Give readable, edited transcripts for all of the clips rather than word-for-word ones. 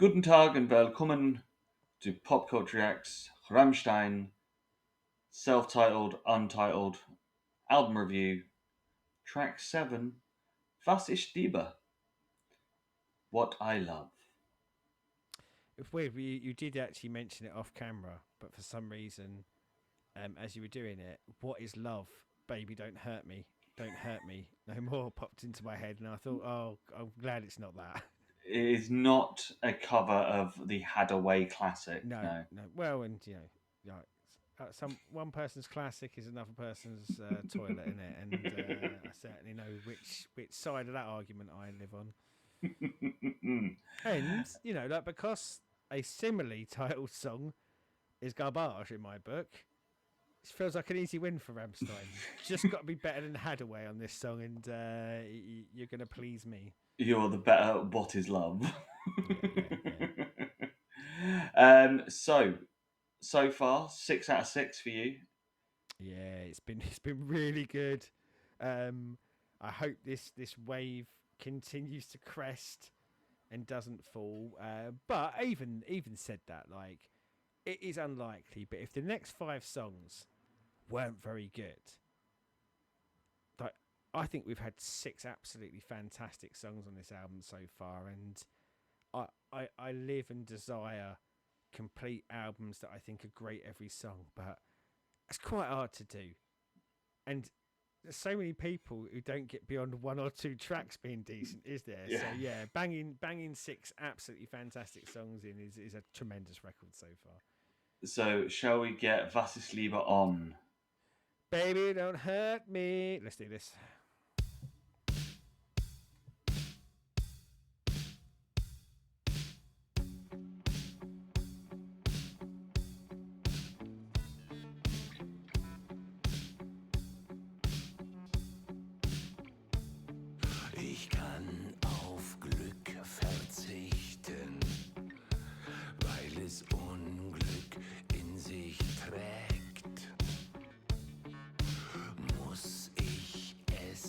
Guten Tag and willkommen to PopCulture X Rammstein self-titled, untitled album review, track 7, Was Ich Liebe, What I Love. It's weird. You did actually mention it off camera, but for some reason, as you were doing it, "What is love, baby? Don't hurt me, don't hurt me no more" popped into my head, and I thought, "Oh, I'm glad it's not that." It is not a cover of the Hadaway classic, No, no. no. Well, and like some one person's classic is another person's toilet in it, and I certainly know which side of that argument I live on. And like because a similarly titled song is garbage in my book. It feels like an easy win for Rammstein. Just got to be better than Hadaway on this song, and you're going to please me. You're the better What is Love. Yeah, yeah, yeah. So far, 6 out of 6 for you. Yeah, it's been really good. Um, I hope this wave continues to crest and doesn't fall. But even said that, like it is unlikely. But if the next five songs weren't very good, like I think we've had six absolutely fantastic songs on this album so far, and I live and desire complete albums that I think are great every song, but it's quite hard to do. And there's so many people who don't get beyond one or two tracks being decent, is there? Yeah. So yeah, banging six absolutely fantastic songs in is a tremendous record so far. So, shall we get Was Ich Liebe on? Baby, don't hurt me. Let's do this. Ich kann auf Glück verzichten, weil es Unglück in sich trägt. Muss ich es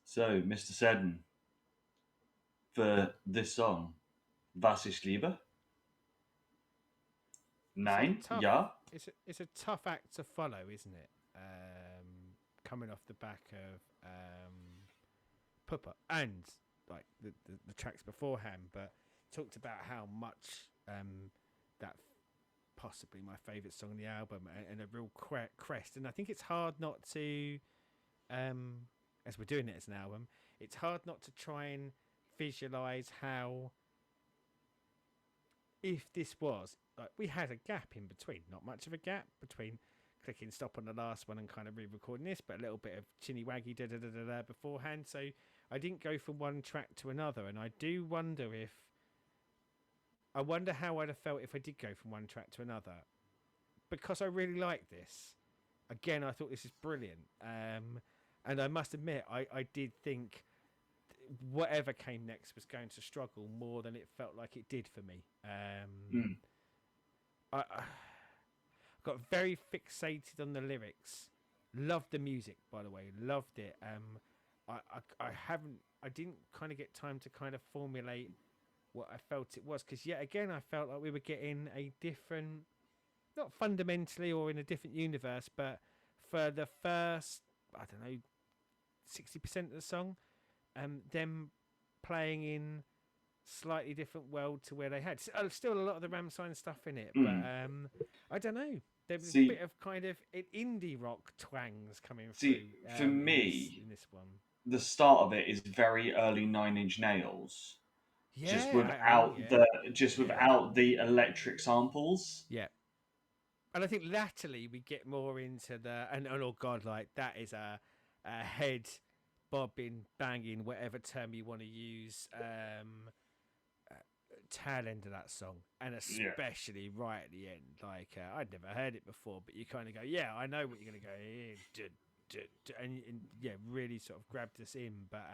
So, Mr. Seddon, for this song, Was Ich Liebe? It's a Nein, tough. ja. It's a tough act to follow, isn't it? Coming off the back of Pupper and like the tracks beforehand, but talked about how much that possibly my favourite song on the album and a real crest. And I think it's hard not to, as we're doing it as an album, it's hard not to try and visualise how, if this was, like, we had a gap in between, not much of a gap between clicking stop on the last one and kind of re-recording this, but a little bit of chinny waggy da da da da beforehand. So I didn't go from one track to another, and I do wonder I wonder how I'd have felt if I did go from one track to another, because I really like this. Again, I thought this is brilliant, and I must admit, I did think whatever came next was going to struggle more than it felt like it did for me. Mm. I got very fixated on the lyrics. Loved the music, by the way. Loved it. I didn't kind of get time to kind of formulate what I felt it was, because yet again I felt like we were getting a different, not fundamentally or in a different universe, but for the first, I don't know, 60% of the song, them playing in slightly different world to where they had still a lot of the Rammstein stuff in it, but I don't know. There was a bit of kind of indie rock twangs coming through. For me, in this one, the start of it is very early Nine Inch Nails, just without without the electric samples. Yeah. And I think latterly we get more into the and oh god, like that is a head bobbing, banging, whatever term you want to use, tail end of that song, and especially right at the end. Like I'd never heard it before, but you kind of go, yeah, I know what you're gonna go, and yeah, really sort of grabbed us in. But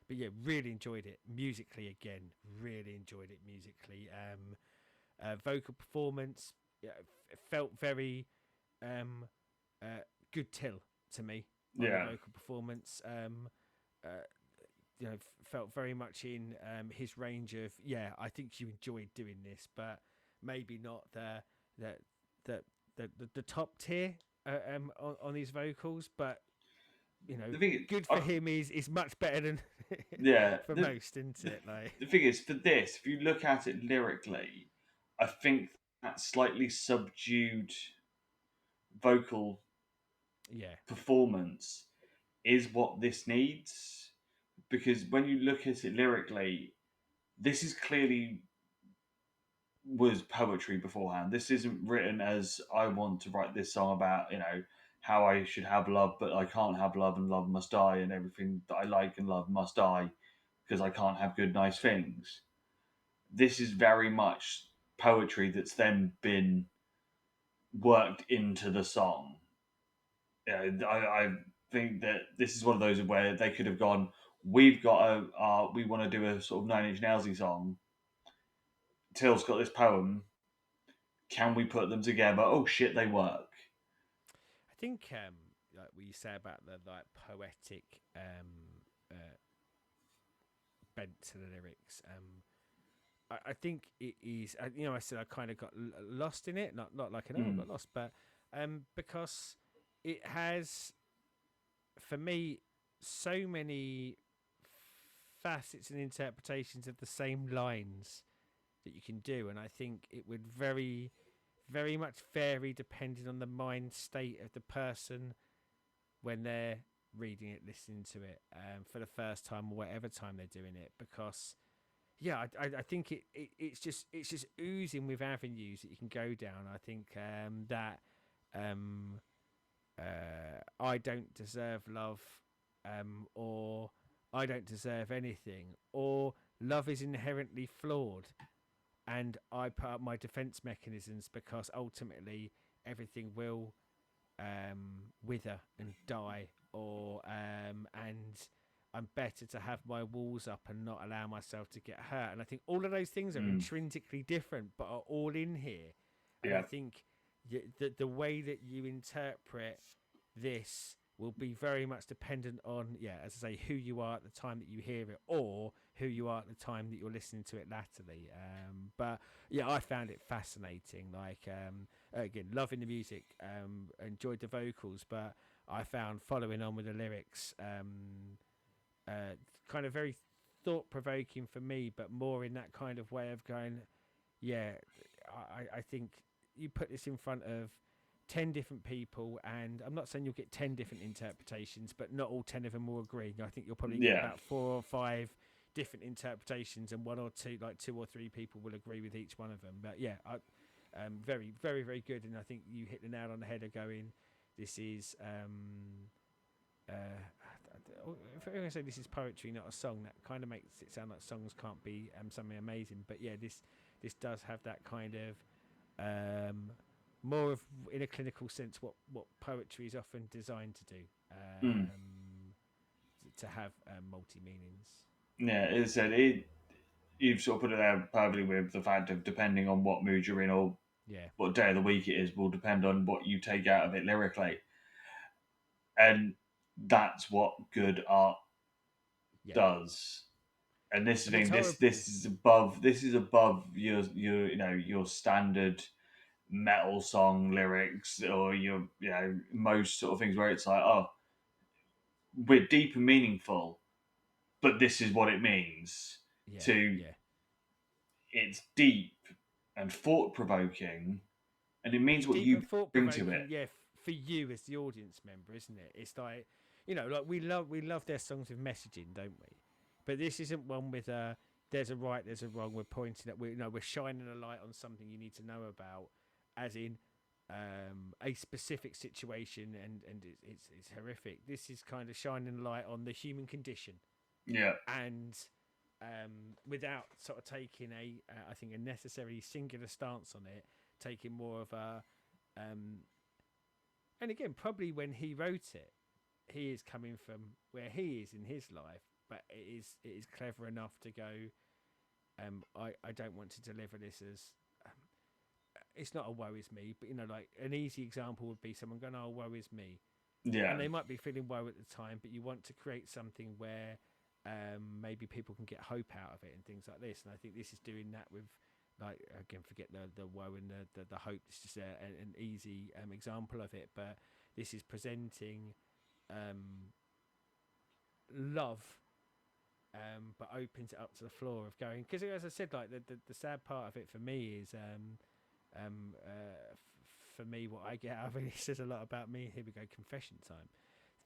yeah, really enjoyed it musically again. Really enjoyed it musically. Vocal performance, yeah, it felt very good till to me on the vocal performance. Felt very much in his range of, yeah, I think you enjoyed doing this, but maybe not the top tier on his vocals, but The thing is, good for him is much better than for most, isn't it? Like, the thing is, for this, if you look at it lyrically, I think that slightly subdued vocal performance is what this needs, because when you look at it lyrically, this is clearly was poetry beforehand. This isn't written as I want to write this song about, how I should have love, but I can't have love and love must die, and everything that I like and love must die because I can't have good, nice things. This is very much poetry that's then been worked into the song. I think that this is one of those where they could have gone, we want to do a sort of Nine Inch Nailsy song. Till's got this poem. Can we put them together? Oh shit, they work. I think like what you say about the like poetic bent to the lyrics. I think it is. I said I kind of got lost in it. Not like I got lost, but because it has, for me, so many facets and interpretations of the same lines that you can do, and I think it would very, very much vary depending on the mind state of the person when they're reading it, listening to it for the first time or whatever time they're doing it, because yeah, I think it's just oozing with avenues that you can go down. I think that I don't deserve love, or I don't deserve anything, or love is inherently flawed, and I put up my defense mechanisms because ultimately everything will wither and die, or and I'm better to have my walls up and not allow myself to get hurt. And I think all of those things are intrinsically different, but are all in here. And I think the way that you interpret this will be very much dependent on, as I say, who you are at the time that you hear it, or who you are at the time that you're listening to it latterly. But yeah, I found it fascinating. Like, again, loving the music, enjoyed the vocals, but I found following on with the lyrics kind of very thought provoking for me, but more in that kind of way of going, yeah, I think you put this in front of 10 different people, and I'm not saying you'll get 10 different interpretations, but not all 10 of them will agree. I think you'll probably get Yeah. about 4 or 5 different interpretations, and 1 or 2, like 2 or 3 people will agree with each one of them. But yeah, very, very, very good. And I think you hit the nail on the head of going, this is if I'm going to say this is poetry, not a song, that kind of makes it sound like songs can't be something amazing. But yeah, this does have that kind of more of, in a clinical sense, what poetry is often designed to do, Mm. to have multi meanings. Yeah, as I said, you've sort of put it there perfectly with the fact of depending on what mood you're in or Yeah, what day of the week it is will depend on what you take out of it lyrically. And that's what good art yeah, does. And this and it's thing, this horrible. this is above your standard metal song lyrics or your most sort of things where it's like, oh, we're deep and meaningful, but this is what it means. Yeah, To yeah. It's deep and thought provoking, and it means what Deep you and thought bring to it. provoking, yeah, for you as the audience member, isn't it? It's like, like we love their songs with messaging, don't we? But this isn't one with there's a right, there's a wrong. We're pointing at, we're shining a light on something you need to know about, as in a specific situation, and it's horrific. This is kind of shining a light on the human condition, Yeah, and without sort of taking I think a necessary singular stance on it, taking more of a and again, probably when he wrote it, he is coming from where he is in his life, but it is clever enough to go, I don't want to deliver this as it's not a woe is me, but like an easy example would be someone going, oh, woe is me, yeah, and they might be feeling woe at the time, but you want to create something where maybe people can get hope out of it and things like this. And I think this is doing that with, like, again, forget the woe and the hope. It's just an easy example of it, but this is presenting love, but opens it up to the floor of going, because as I said, like the sad part of it for me is for me, what I get out of it says a lot about me. Here we go, confession time.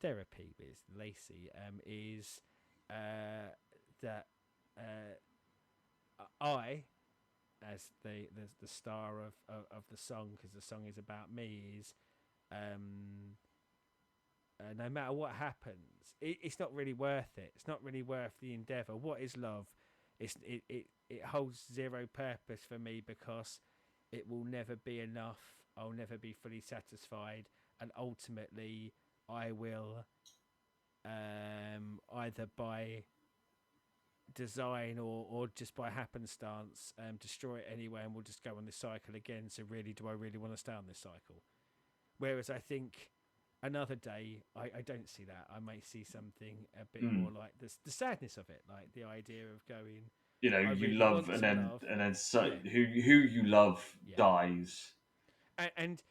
Therapy with Lacey is that I, as the star of the song, because the song is about me, is no matter what happens, it's not really worth it. It's not really worth the endeavor. What is love? It holds zero purpose for me, because it will never be enough. I'll never be fully satisfied, and ultimately I will either by design or just by happenstance destroy it anyway, and we'll just go on this cycle again. So really, do I really want to stay on this cycle? Whereas I think another day, I don't see that. I may see something a bit more like this, the sadness of it, like the idea of going, I you really love, want to love. and then so Yeah, who you love yeah. dies. And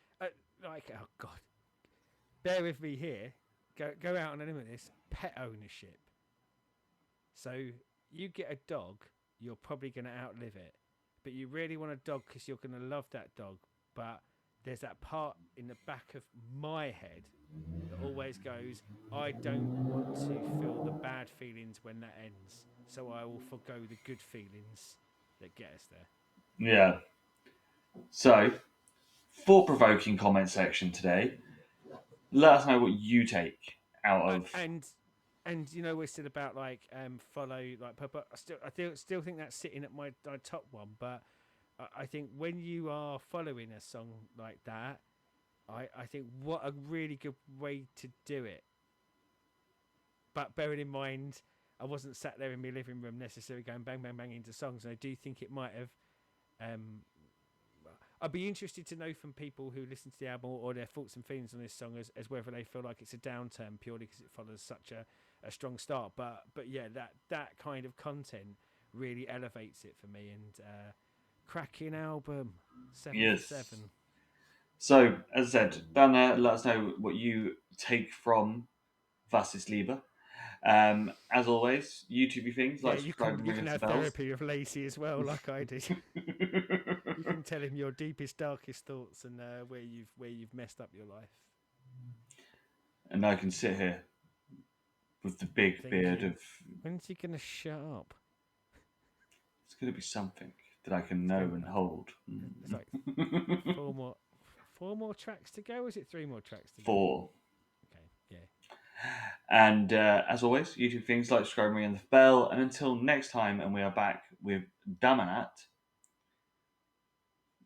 like, oh God, bear with me here. Go out on a limit. This pet ownership. So you get a dog, you're probably going to outlive it, but you really want a dog because you're going to love that dog. But there's that part in the back of my head that always goes, I don't want to feel the bad feelings when that ends, so I will forgo the good feelings that get us there. Yeah. So, thought provoking comment section today. Let us know what you take out Uh, of. and and we said about like follow like but I still think that's sitting at my top one, but I think when you are following a song like that, I think what a really good way to do it. But bearing in mind, I wasn't sat there in my living room necessarily going bang bang bang into songs, and I do think it might have. Um, I'd be interested to know from people who listen to the album or their thoughts and feelings on this song as whether they feel like it's a downturn purely because it follows such a strong start. But yeah, that kind of content really elevates it for me. And cracking album, 7 for 7. Yes. So, as I said, down there, let us know what you take from Was Ich Liebe. As always, YouTube things, Yeah, like, subscribe, and you ring can us the have bells. therapy with Lacey as well, like I did. You can tell him your deepest, darkest thoughts and where you've messed up your life. And I can sit here with the big beard Thinking, of. when's he gonna shut up? It's going to be something that I can It's know going. and hold. It's like four more tracks to go. Or is it 3 more tracks to go? 4. Okay, yeah. And as always, YouTube things, like, subscribe, and ring the bell. And until next time, and we are back with Damanat.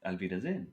Alvidazin.